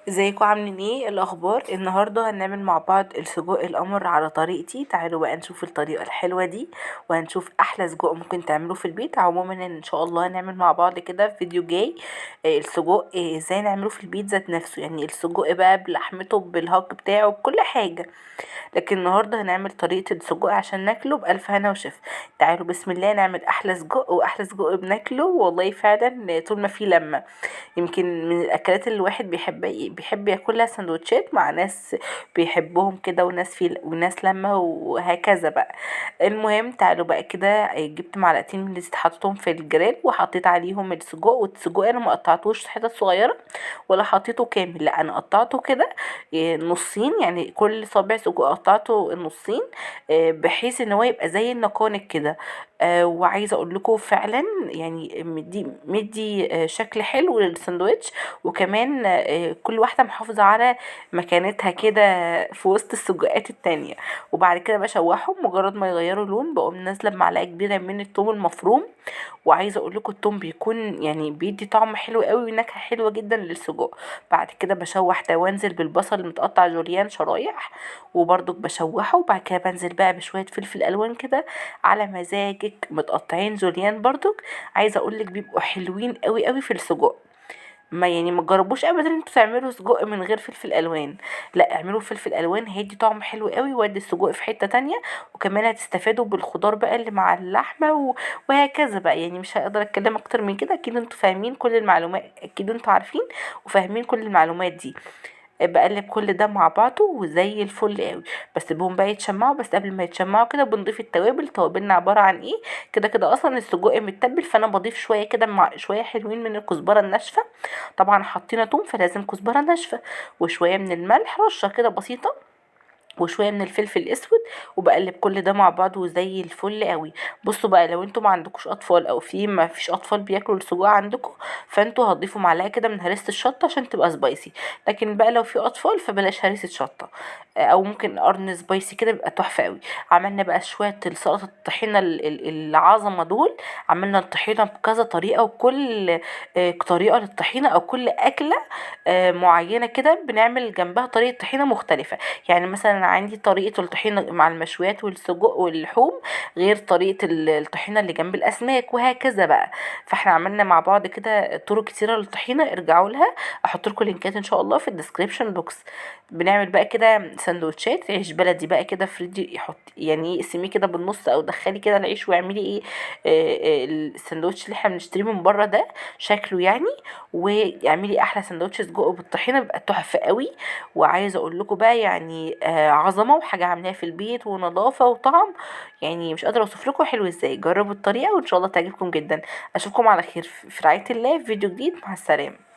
ازيكم عاملين ايه الاخبار؟ النهارده هنعمل مع بعض السجق القمر على طريقتي. تعالوا بقى نشوف الطريقه الحلوه دي وهنشوف احلى سجق ممكن تعملوه في البيت. عموما ان شاء الله هنعمل مع بعض كده في فيديو جاي السجق ازاي نعمله في البيت ذات نفسه، يعني السجق بقى بلحمته بالهاك بتاعه بكل حاجه. لكن النهارده هنعمل طريقة السجق عشان ناكله بألف هنا وشفا. تعالوا بسم الله نعمل أحلى سجق، وأحلى سجق بناكله والله فعلا طول ما فيه لمة. يمكن من الأكلات اللي الواحد بيحب ياكلها سندوتشات مع ناس بيحبهم كده، وناس لمة وهكذا بقى. المهم تعالوا بقى كده، جبت معلقتين من اللي حطيتهم في الجريل وحطيت عليهم السجق. والسجق انا ما قطعتوش حتت صغيره ولا حطيته كامل، لا انا قطعته كده نصين، يعني كل صابع سجق قطعته النصين بحيث ان هو يبقى زي النقانق كده. وعايزه اقول لكم فعلا يعني مدي شكل حلو للساندوتش. وكمان كل واحده محافظه على مكانتها كده في وسط السجقات التانية. وبعد كده بشوحهم، مجرد ما يغيروا لون بقوم نازله بمعلقه كبيره من الثوم المفروم. وعايزه اقول لكم الثوم بيكون يعني بيدي طعم حلو قوي ونكهه حلوه جدا للسجق. بعد كده بشوح ده وانزل بالبصل المتقطع جوليان شرايح وبرضك بشوحه. وبعد كده بنزل بقى بشويه فلفل الوان كده على مزاجك متقطعين جوليان برضك. عايزه اقول لك بيبقوا حلوين قوي قوي في السجق. ما تجربوش ابدا انتوا تعملوا سجق من غير فلفل الوان، لا اعملوا فلفل الوان، هيدي طعم حلو قوي ويودي السجق في حتة تانية. وكمان هتستفادوا بالخضار بقى اللي مع اللحمة وهكذا بقى. يعني مش هقدر اتكلم اكتر من كده، اكيد انتوا فاهمين كل المعلومات، اكيد انتوا عارفين وفاهمين كل المعلومات دي. بقلب كل ده مع بعضه وزي الفل قوي. بسيبهم بقى يتشمعوا، بس قبل ما يتشمعوا كده بنضيف التوابل. توابلنا عبارة عن ايه؟ كده كده اصلا السجق متبل، فانا بضيف شوية كده مع شوية حلوين من الكزبرة الناشفة. طبعا حطينا توم فلازم كزبرة ناشفة. وشوية من الملح رشة كده بسيطة. وشويه من الفلفل الاسود. وبقلب كل ده مع بعض وزي الفل قوي. بصوا بقى، لو انتوا ما عندكوش اطفال او في ما فيش اطفال بياكلوا السجق عندكم، فانتوا هتضيفوا معلقه كده من هريسه الشطه عشان تبقى سبايسي. لكن بقى لو في اطفال فبلاش هريسه شطه. او ممكن قرن سبايسي كده بيبقى تحفه قوي. عملنا بقى شويه سلطه الطحينه العظمه دول. عملنا الطحينه بكذا طريقه، وكل طريقه للطحينه او كل اكله معينه كده بنعمل جنبها طريقه طحينه مختلفه. يعني مثلا عندي طريقة الطحينة مع المشويات والسجق واللحوم غير طريقة الطحينة اللي جنب الأسماك وهكذا بقى. فاحنا عملنا مع بعض كده طرق كتيرة للطحينة، ارجعوا لها. احط لكم لينكات ان شاء الله في الديسكريبشن بوكس. بنعمل بقى كده سندوتشات عيش بلدي بقى كده فريدي، يحط يعني ايه اقسميه كده بالنص او دخلي كده العيش واعملي ايه السندوتش اللي احنا بنشتريه من بره ده شكله يعني. واعملي احلى سندوتش سجق بالطحينه بيبقى تحفه قوي. وعايزه اقول لكم بقى يعني عظمه وحاجه عاملاها في البيت ونظافه وطعم. يعني مش قادره اوصف لكم حلو ازاي. جربوا الطريقه وان شاء الله تعجبكم جدا. اشوفكم على خير في رعايه الله في فيديو جديد. مع السلامه.